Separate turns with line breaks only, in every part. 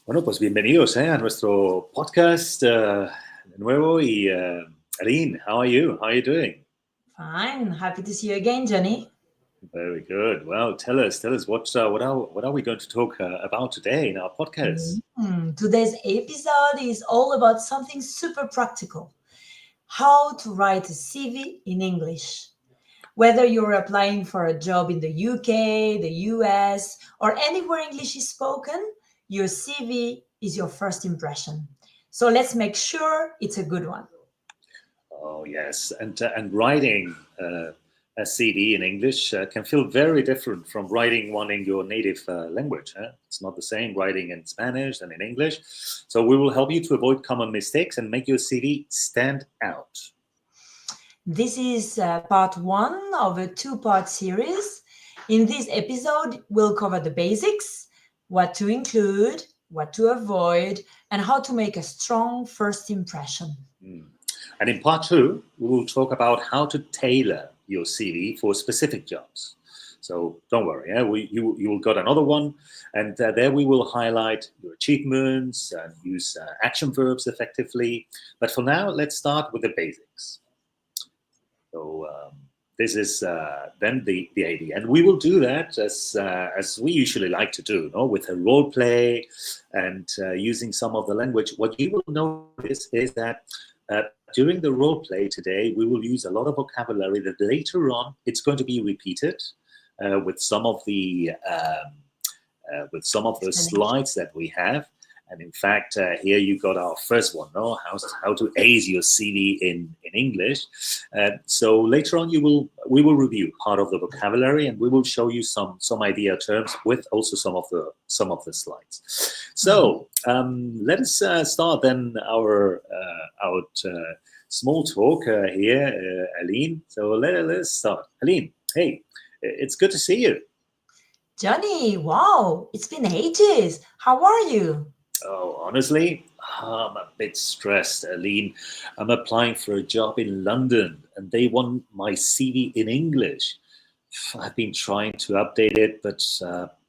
Bueno, pues bienvenidos a nuestro podcast de nuevo. Y Aline, how are you? How are you doing?
Fine. Happy to see you again, Johnny.
Very good. Well, tell us what are we going to talk about today in our podcast?
Today's episode is all about something super practical: how to write a CV in English. Whether you're applying for a job in the UK, the US, or anywhere English is spoken, your CV is your first impression. So let's make sure it's a good one.
Oh yes, and writing a CD in English can feel very different from writing one in your native language. It's not the same writing in Spanish than in English. So we will help you to avoid common mistakes and make your CD stand out.
This is part one of a two-part series. In this episode, we'll cover the basics, what to include, what to avoid, and how to make a strong first impression.
And in part two, we will talk about how to tailor your CV for specific jobs. So don't worry, you will got another one, and there we will highlight your achievements and use action verbs effectively. But for now, let's start with the basics. So this is then the idea, and we will do that as we usually like to do, with a role play and using some of the language. What you will notice is that during the role play today, we will use a lot of vocabulary that later on it's going to be repeated with some of the slides that we have. And in fact, here you got our first one, how to ace your CV in English. So later on, we will review part of the vocabulary, and we will show you some idea terms with also some of the slides. So let us start then our small talk here, Aline. So let's start. Aline, hey, it's good to see you.
Johnny, wow, it's been ages. How are you?
Oh, honestly, I'm a bit stressed, Aline. I'm applying for a job in London and they want my CV in English. I've been trying to update it, but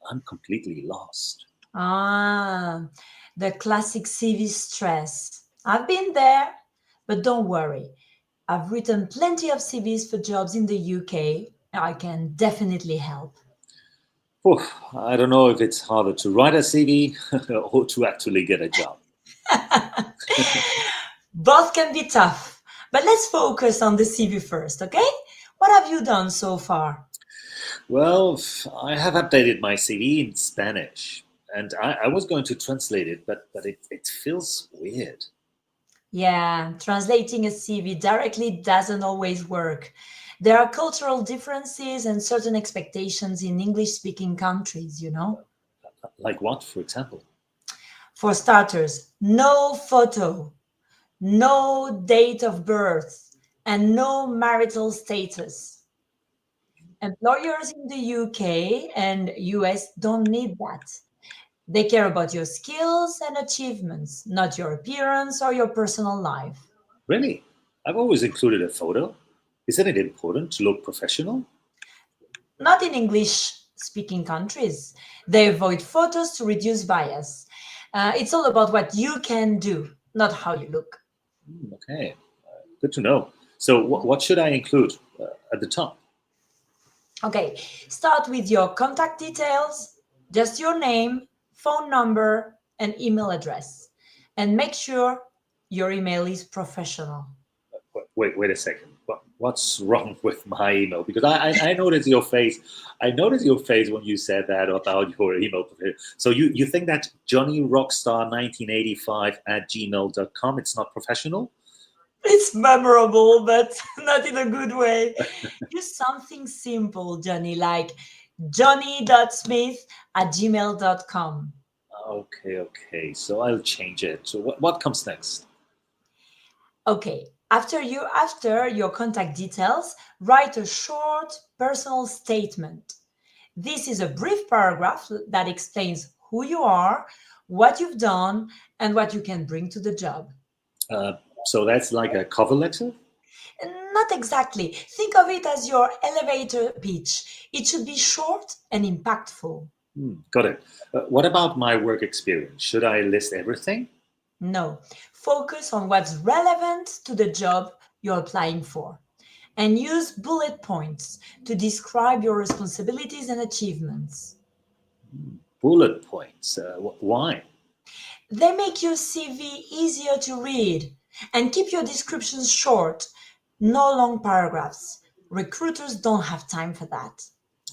I'm completely lost.
Ah, the classic CV stress. I've been there, but don't worry. I've written plenty of CVs for jobs in the UK. I can definitely help.
Whew, I don't know if it's harder to write a CV or to actually get a job.
Both can be tough, but let's focus on the CV first, okay? What have you done so far?
Well, I have updated my CV in Spanish, and I was going to translate it, but it feels weird.
Yeah, translating a CV directly doesn't always work. There are cultural differences and certain expectations in English speaking countries.
Like what, for example?
For starters, no photo, no date of birth, and no marital status. Employers in the UK and US don't need that. They care about your skills and achievements, not your appearance or your personal life.
Really? I've always included a photo. Isn't it important to look professional?
Not in English speaking countries. They avoid photos to reduce bias. It's all about what you can do, not how you look.
Okay, good to know. So, what should I include at the top?
Okay, start with your contact details, just your name, phone number, and email address. And make sure your email is professional.
Wait a second. What's wrong with my email? Because I noticed your face. I noticed your face when you said that about your email. So you think that Johnny Rockstar 1985 at gmail.com, it's not professional?
It's memorable, but not in a good way. Use something simple, Johnny, like johnny.smith@gmail.com.
Okay. So I'll change it. So what comes next?
Okay, after your contact details, write a short personal statement. This is a brief paragraph that explains who you are, what you've done, and what you can bring to the job.
Uh, so that's like a cover letter?
Not exactly. Think of it as your elevator pitch. It should be short and impactful.
Got it. What about my work experience? Should I list everything?
No. Focus on what's relevant to the job you're applying for. And use bullet points to describe your responsibilities and achievements.
Bullet points. Why?
They make your CV easier to read and keep your descriptions short, no long paragraphs. Recruiters don't have time for that.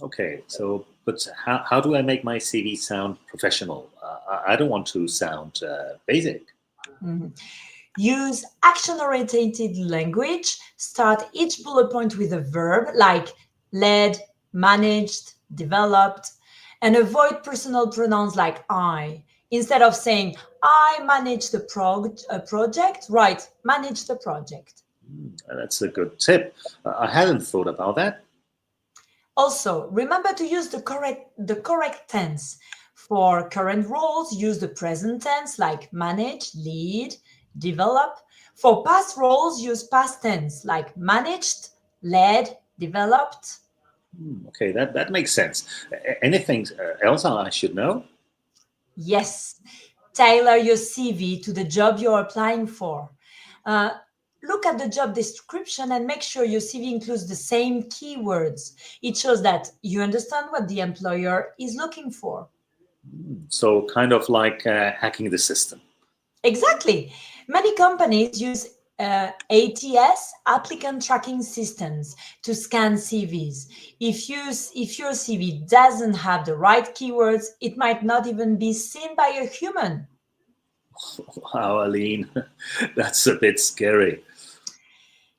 Okay, so, but how do I make my CV sound professional? I don't want to sound basic.
Mhm. Use action-oriented language. Start each bullet point with a verb like led, managed, developed, and avoid personal pronouns like I. Instead of saying, I manage the project, write, manage the project.
That's a good tip. I hadn't thought about that.
Also, remember to use the correct tense. For current roles, use the present tense like manage, lead, develop. For past roles, use past tense like managed, led, developed.
Okay, that makes sense. Anything else I should know?
Yes, tailor your CV to the job you're applying for. Uh, Look at the job description and make sure your CV includes the same keywords. It shows that you understand what the employer is looking for.
So kind of like hacking the system.
Exactly. Many companies use ATS, applicant tracking systems, to scan CVs. If your CV doesn't have the right keywords, it might not even be seen by a human.
Wow, Aline, that's a bit scary.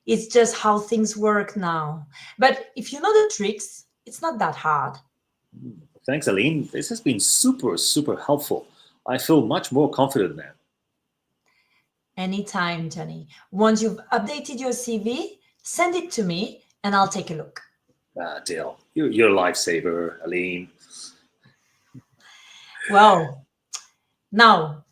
It's just how things work now. But if you know the tricks, it's not that hard.
Thanks, Aline. This has been super, super helpful. I feel much more confident now.
Anytime, Jenny. Once you've updated your CV, send it to me and I'll take a look.
Deal. You're a lifesaver, Aline.
Well, now,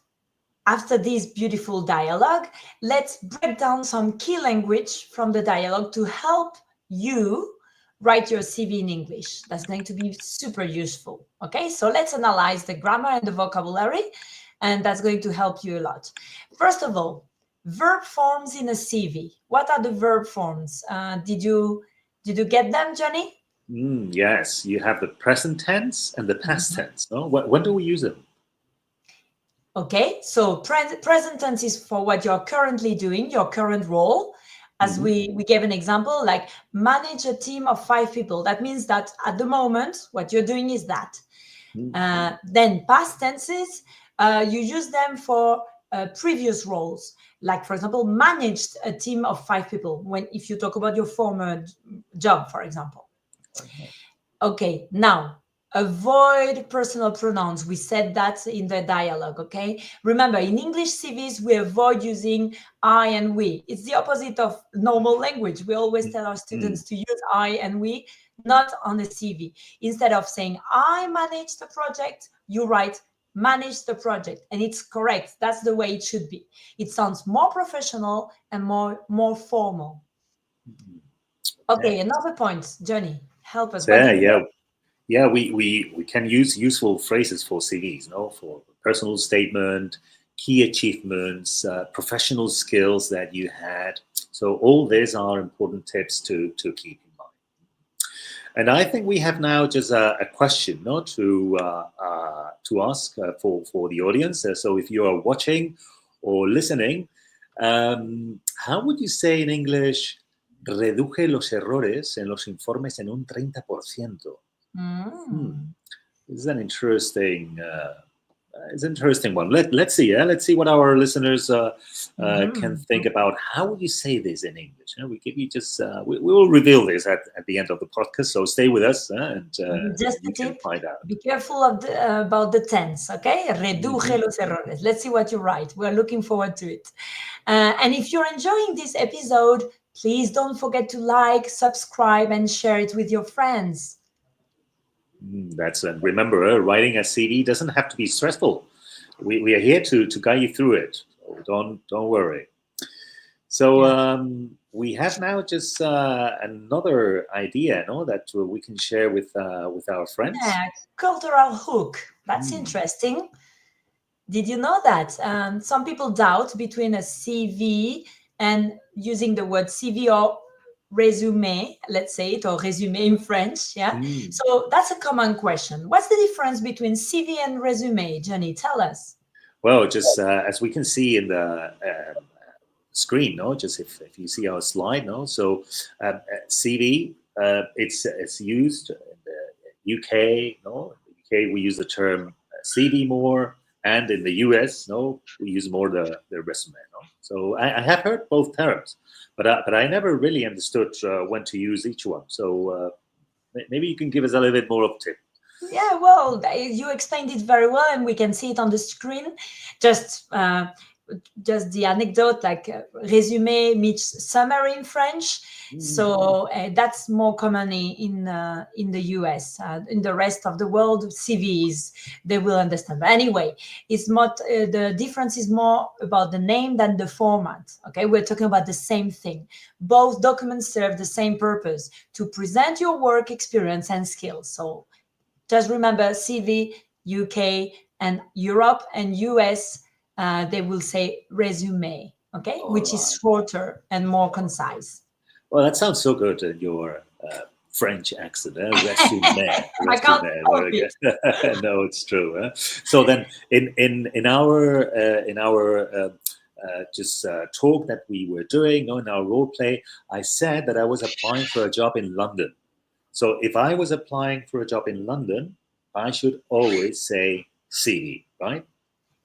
after this beautiful dialogue, let's break down some key language from the dialogue to help you write your CV in English. That's going to be super useful. Okay, so let's analyze the grammar and the vocabulary, and that's going to help you a lot. First of all, verb forms in a CV. What are the verb forms? Did you get them, Johnny?
Yes, you have the present tense and the past tense. No? When do we use them?
Okay, so present tense is for what you're currently doing, your current role. As we gave an example, like manage a team of 5 people. That means that at the moment, what you're doing is that. Then past tenses, you use them for previous roles. Like, for example, managed a team of 5 people, if you talk about your former job, for example. Okay, now, avoid personal pronouns. We said that in the dialogue, okay? Remember, in English CVs, we avoid using I and we. It's the opposite of normal language. We always tell our students to use I and we, not on the CV. Instead of saying, I manage the project, you write, manage the project. And it's correct. That's the way it should be. It sounds more professional and more formal. Okay, another point, Johnny, help us.
Yeah, we can use useful phrases for CVs, no, for personal statement, key achievements, professional skills that you had. So all these are important tips to keep in mind. And I think we have now just a question, no, to ask for the audience. So if you are watching or listening, how would you say in English? Reduje los errores en los informes en un 30%. This is an interesting, it's an interesting one. Let's see. Let's see what our listeners can think about. How would you say this in English? We give you just. We will reveal this at the end of the podcast. So stay with us and
just
you can find out.
Be careful about the tense. Okay, reduje los errores. Let's see what you write. We're looking forward to it. And if you're enjoying this episode, please don't forget to like, subscribe, and share it with your friends.
That's remember, writing a CV doesn't have to be stressful. We are here to guide you through it. So don't worry. So
Yeah.
we have now just another idea, no, that we can share with our friends.
Yeah, cultural hook. That's
Hmm.
interesting. Did you know that? Some people doubt between a CV and using the word CV or resume, let's say it, or resume in French. Yeah.
Hmm.
So that's a common question. What's the difference between CV and resume, Johnny? Tell us.
Well, just as we can see in the screen, no, just if you see our slide, no, so CV, it's used in the UK, no, in the UK we use the term CV more, and in the US, no, we use more the resume, no. So I have heard both terms, but I never really understood when to use each one. So maybe you can give us a little bit more of a tip.
Yeah, well, you explained it very well, and we can see it on the screen. Just, uh, just the anecdote, like résumé means summary in French.
Hmm.
So that's more commonly in the US. In the rest of the world, CVs they will understand. But anyway, it's not the difference is more about the name than the format. Okay, we're talking about the same thing. Both documents serve the same purpose to present your work experience and skills. So just remember CV, UK, and Europe and US, they will say resume, okay,
All
which is
right.
shorter and more concise.
Well, that sounds so good in your French accent. Resume,
I can't
resume.
help
Very
it.
good. No, it's true. So then, in our just talk that we were doing, in our role play, I said that I was applying for a job in London. So if I was applying for a job in London, I should always say CV, right?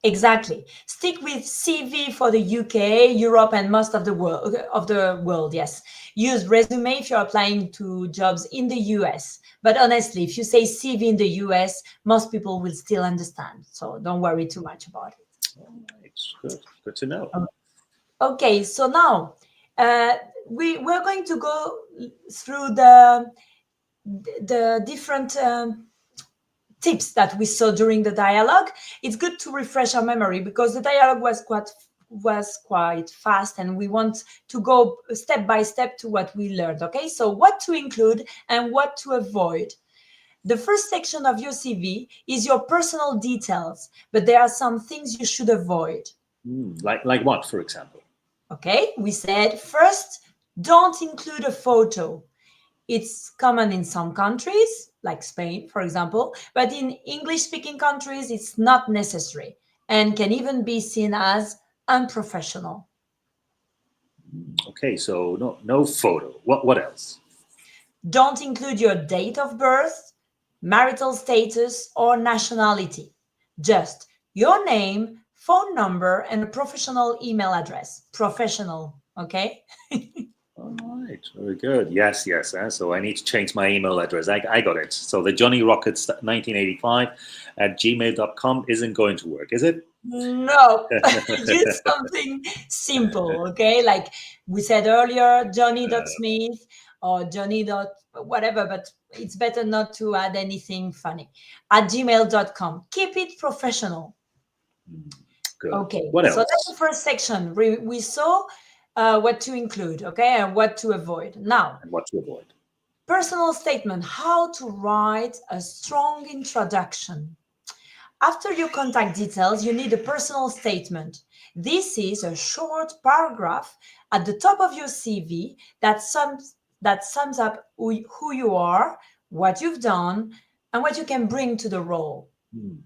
Exactly. Stick with CV for the UK, Europe, and most of the world. Yes. Use resume if you're applying to jobs in the US. But honestly, if you say CV in the US, most people will still understand. So don't worry too much about it.
All right, good, good to know.
Okay, so now uh, we're going to go through the different tips that we saw during the dialogue. It's good to refresh our memory because the dialogue was quite fast, and we want to go step by step to what we learned. Okay, so what to include and what to avoid. The first section of your CV is your personal details, but there are some things you should avoid.
Like what, for example?
Okay, we said first, don't include a photo. It's common in some countries, like Spain, for example, but in English speaking countries, it's not necessary and can even be seen as unprofessional.
Okay, so no photo. What else?
Don't include your date of birth, marital status, or nationality. Just your name, phone number, and a professional email address. Professional, okay?
All right, very good. Yes, yes. So I need to change my email address. I got it. So the Johnny Rockets 1985 at gmail.com isn't going to work, is it?
No, use something simple, okay? Like we said earlier, Johnny.Smith or Johnny. Whatever, but it's better not to add anything funny. At gmail.com. Keep it professional.
Good.
Okay,
What
so that's
else?
the first section. We saw what to include, okay, and what to avoid. Now,
And what to avoid?
personal statement, how to write a strong introduction. After your contact details, you need a personal statement. This is a short paragraph at the top of your CV that sums up who you are, what you've done, and what you can bring to the role.
Hmm.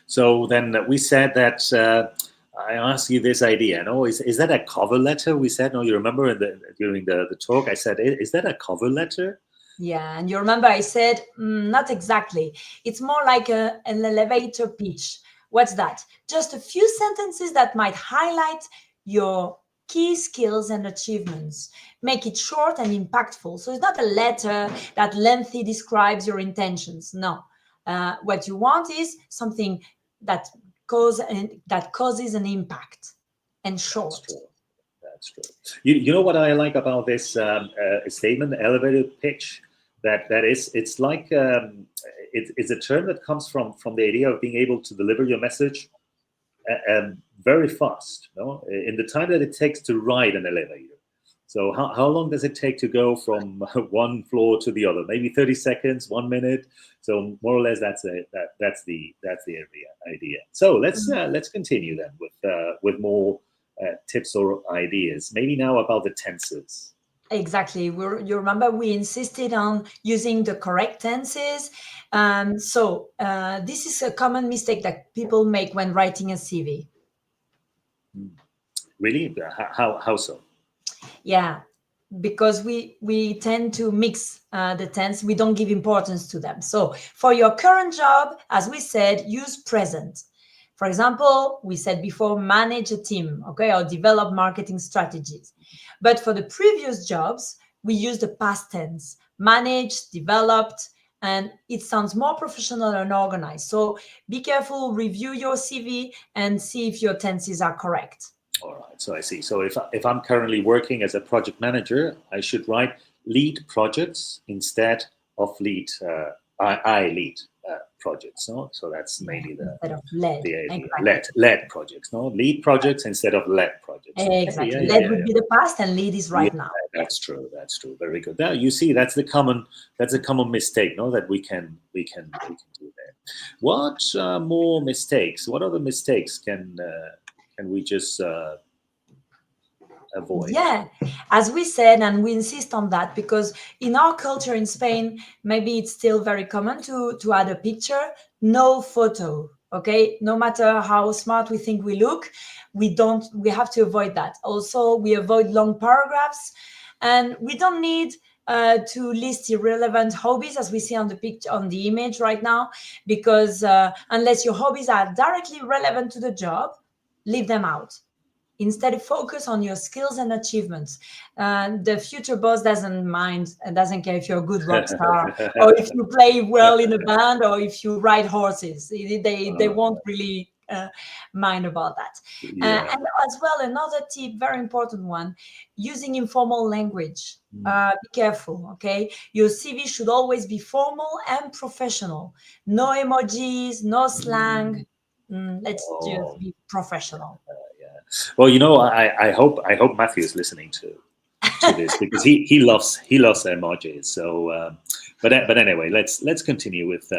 So then we said that I asked you this idea. No, is that a cover letter? We said no. You remember during the talk, I said, is that a cover letter?
Yeah, and you remember I said, not exactly. It's more like an elevator pitch. What's that? Just a few sentences that might highlight your key skills and achievements. Make it short and impactful. So it's not a letter that lengthy describes your intentions. No. What you want is something that causes an impact and
That's
short.
true. That's true. You know what I like about this statement, the elevator pitch? That is, it's like it's a term that comes from the idea of being able to deliver your message very fast, no? In the time that it takes to ride an elevator. So how long does it take to go from one floor to the other? Maybe 30 seconds, 1 minute. So more or less, that's the idea. So let's continue then with more tips or ideas. Maybe now about the tenses.
Exactly. You remember we insisted on using the correct tenses. So this is a common mistake that people make when writing a CV.
Really? How so?
Yeah, because we tend to mix the tense. We don't give importance to them. So for your current job, as we said, use present. For example, we said before, manage a team, okay, or develop marketing strategies. But for the previous jobs, we use the past tense, managed, developed, and it sounds more professional and organized. So be careful, review your CV and see if your tenses are correct.
All right, so I see. So if I'm currently working as a project manager, I should write lead projects instead of lead. I lead projects, no? So that's mainly
instead of led.
the idea.
Exactly.
Led projects, no? Lead projects instead of led projects.
Exactly. Led would be the past, and lead is right now.
That's true. That's true. Very good. Now you see, that's a common mistake, no? That we can do there. What more mistakes? What other mistakes can we just avoid?
Yeah, as we said, and we insist on that because in our culture in Spain, maybe it's still very common to add a picture, no photo. Okay, no matter how smart we think we look, we have to avoid that. Also, we avoid long paragraphs, and we don't need to list irrelevant hobbies as we see on the picture, on the image right now, because unless your hobbies are directly relevant to the job, leave them out. Instead, focus on your skills and achievements. The future boss doesn't mind and doesn't care if you're a good rock star or if you play well in a band or if you ride horses. They won't really mind about that.
Yeah.
And as well, another tip, very important one, using informal language. Be careful, okay? Your CV should always be formal and professional. No emojis, no slang. Let's just be professional.
Well, I hope Matthew is listening to this because he loves emojis. So, but anyway, let's continue with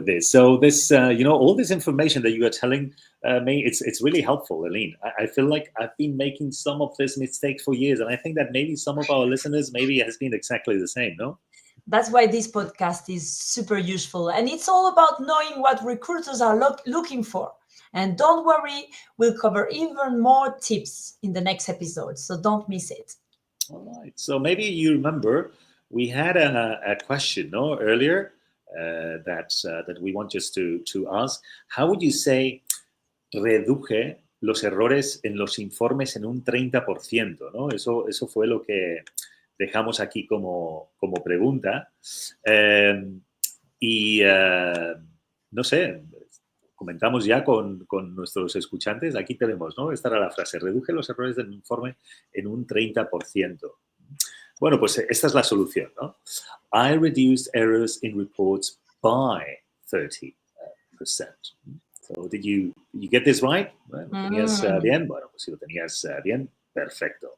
this. So this all this information that you are telling me, it's really helpful, Aline. I feel like I've been making some of this mistakes for years, and I think that maybe some of our listeners maybe has been exactly the same. No.
That's why this podcast is super useful, and it's all about knowing what recruiters are looking for. And don't worry, we'll cover even more tips in the next episode, so don't miss it.
All right. So maybe you remember we had a question, no, earlier that we want just to ask. How would you say reduje los errores en los informes en un 30%? ¿No? Eso fue lo que dejamos aquí como pregunta. No sé. Comentamos ya con nuestros escuchantes, aquí tenemos, ¿no? Esta era la frase, reduje los errores del informe en un 30%. Bueno, pues esta es la solución, ¿no? I reduced errors in reports by 30%. So, did you get this right? Bueno, ¿lo tenías bien? Bueno, pues si lo tenías bien, perfecto.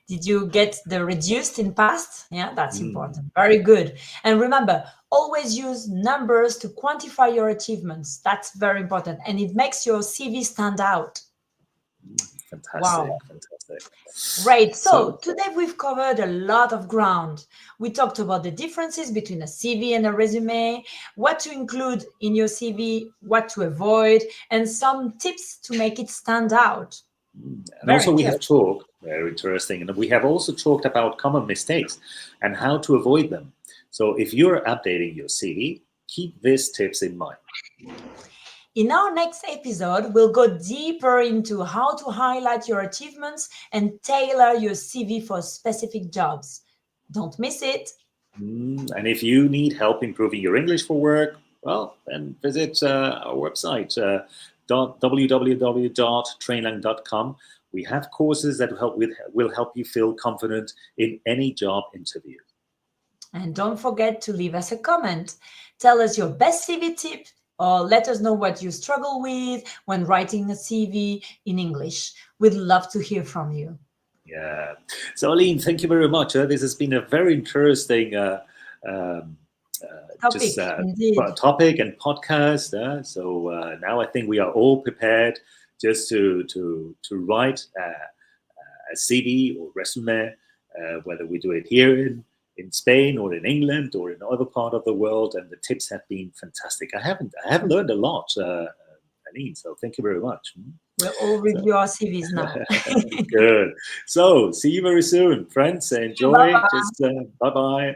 Did you get the reduced in past? Yeah, that's important. Very good. And remember, always use numbers to quantify your achievements. That's very important. And it makes your CV stand out.
Fantastic.
Wow.
Fantastic.
Right. So today we've covered a lot of ground. We talked about the differences between a CV and a resume, what to include in your CV, what to avoid, and some tips to make it stand out.
And also we have talked, very interesting, and we have also talked about common mistakes and how to avoid them. So if you're updating your CV, keep these tips in mind.
In our next episode, we'll go deeper into how to highlight your achievements and tailor your CV for specific jobs. Don't miss it.
And if you need help improving your English for work, well, then visit our website, www.trainlang.com. We have courses that will help you feel confident in any job interview.
And don't forget to leave us a comment. Tell us your best CV tip or let us know what you struggle with when writing a CV in English. We'd love to hear from you.
Yeah. So, Aline, thank you very much. This has been a very interesting
Topic, indeed.
Topic and podcast. So now I think we are all prepared just to write a CV or resume, whether we do it here in Spain or in England or in other part of the world. And the tips have been fantastic. I have learned a lot, Aline. So thank you very much.
We'll all review our CVs now.
Good. So see you very soon, friends. Enjoy.
Bye-bye.
Just bye bye.